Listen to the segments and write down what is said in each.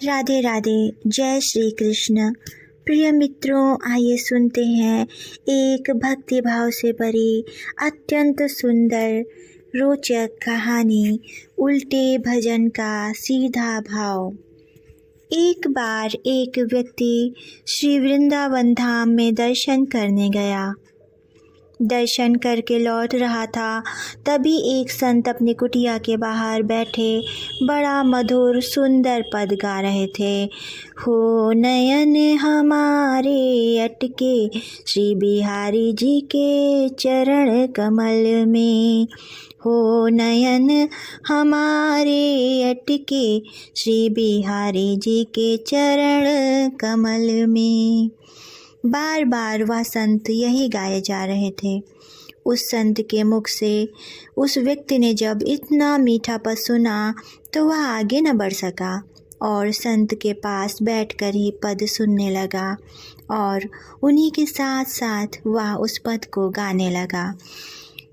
राधे राधे। जय श्री कृष्ण। प्रिय मित्रों, आइए सुनते हैं एक भक्ति भाव से भरी अत्यंत सुंदर रोचक कहानी, उल्टे भजन का सीधा भाव। एक बार एक व्यक्ति श्री वृंदावन धाम में दर्शन करने गया। दर्शन करके लौट रहा था, तभी एक संत अपनी कुटिया के बाहर बैठे बड़ा मधुर सुंदर पद गा रहे थे। हो नयन हमारे अटके श्री बिहारी जी के चरण कमल में, हो नयन हमारे अटके श्री बिहारी जी के चरण कमल में। बार बार वह संत यही गाए जा रहे थे। उस संत के मुख से उस व्यक्ति ने जब इतना मीठा पद सुना तो वह आगे न बढ़ सका और संत के पास बैठकर ही पद सुनने लगा और उन्हीं के साथ साथ वह उस पद को गाने लगा।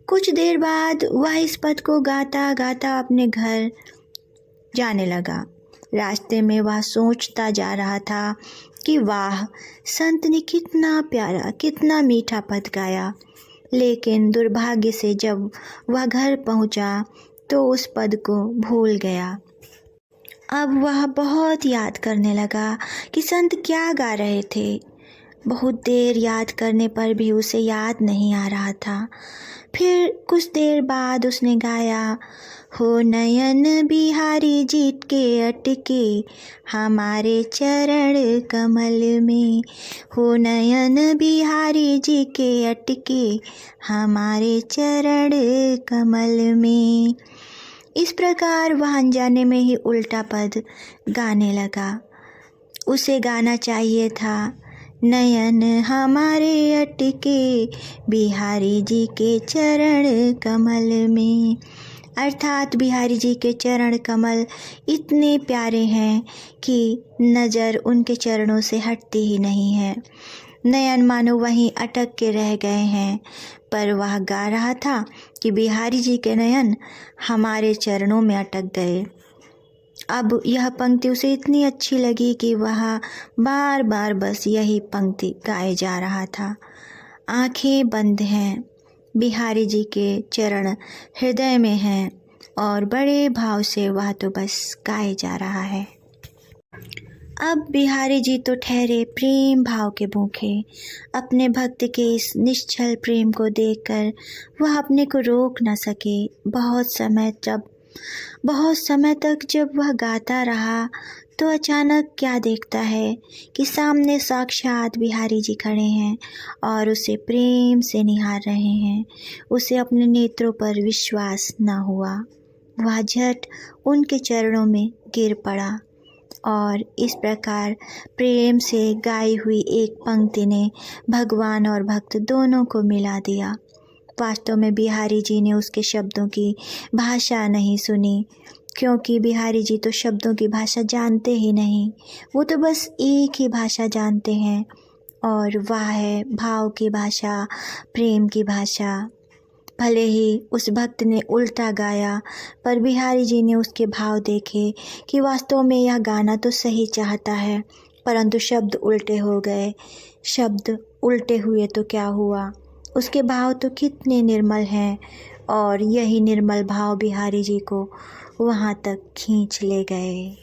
कुछ देर बाद वह इस पद को गाता गाता अपने घर जाने लगा। रास्ते में वह सोचता जा रहा था कि वाह, संत ने कितना प्यारा, कितना मीठा पद गाया। लेकिन दुर्भाग्य से जब वह घर पहुंचा तो उस पद को भूल गया। अब वह बहुत याद करने लगा कि संत क्या गा रहे थे। बहुत देर याद करने पर भी उसे याद नहीं आ रहा था। फिर कुछ देर बाद उसने गाया, हो नयन बिहारी जी के अटके हमारे चरण कमल में, हो नयन बिहारी जी के अटके हमारे चरण कमल में। इस प्रकार वह अनजाने में ही उल्टा पद गाने लगा। उसे गाना चाहिए था, नयन हमारे अटके बिहारी जी के चरण कमल में। अर्थात बिहारी जी के चरण कमल इतने प्यारे हैं कि नज़र उनके चरणों से हटती ही नहीं है। नयन मानो वहीं अटक के रह गए हैं, पर वह गा रहा था कि बिहारी जी के नयन हमारे चरणों में अटक गए। अब यह पंक्ति उसे इतनी अच्छी लगी कि वह बार बार बस यही पंक्ति गाए जा रहा था। आंखें बंद हैं, बिहारी जी के चरण हृदय में हैं और बड़े भाव से वह तो बस गाए जा रहा है। अब बिहारी जी तो ठहरे प्रेम भाव के भूखे। अपने भक्त के इस निश्चल प्रेम को देखकर वह अपने को रोक न सके। बहुत समय तक जब वह गाता रहा तो अचानक क्या देखता है कि सामने साक्षात बिहारी जी खड़े हैं और उसे प्रेम से निहार रहे हैं। उसे अपने नेत्रों पर विश्वास न हुआ। वह झट उनके चरणों में गिर पड़ा और इस प्रकार प्रेम से गाई हुई एक पंक्ति ने भगवान और भक्त दोनों को मिला दिया। वास्तव में बिहारी जी ने उसके शब्दों की भाषा नहीं सुनी, क्योंकि बिहारी जी तो शब्दों की भाषा जानते ही नहीं। वो तो बस एक ही भाषा जानते हैं और वह है भाव की भाषा, प्रेम की भाषा। भले ही उस भक्त ने उल्टा गाया, पर बिहारी जी ने उसके भाव देखे कि वास्तव में यह गाना तो सही चाहता है, परंतु शब्द उल्टे हो गए। शब्द उल्टे हुए तो क्या हुआ, उसके भाव तो कितने निर्मल हैं और यही निर्मल भाव बिहारी जी को वहाँ तक खींच ले गए।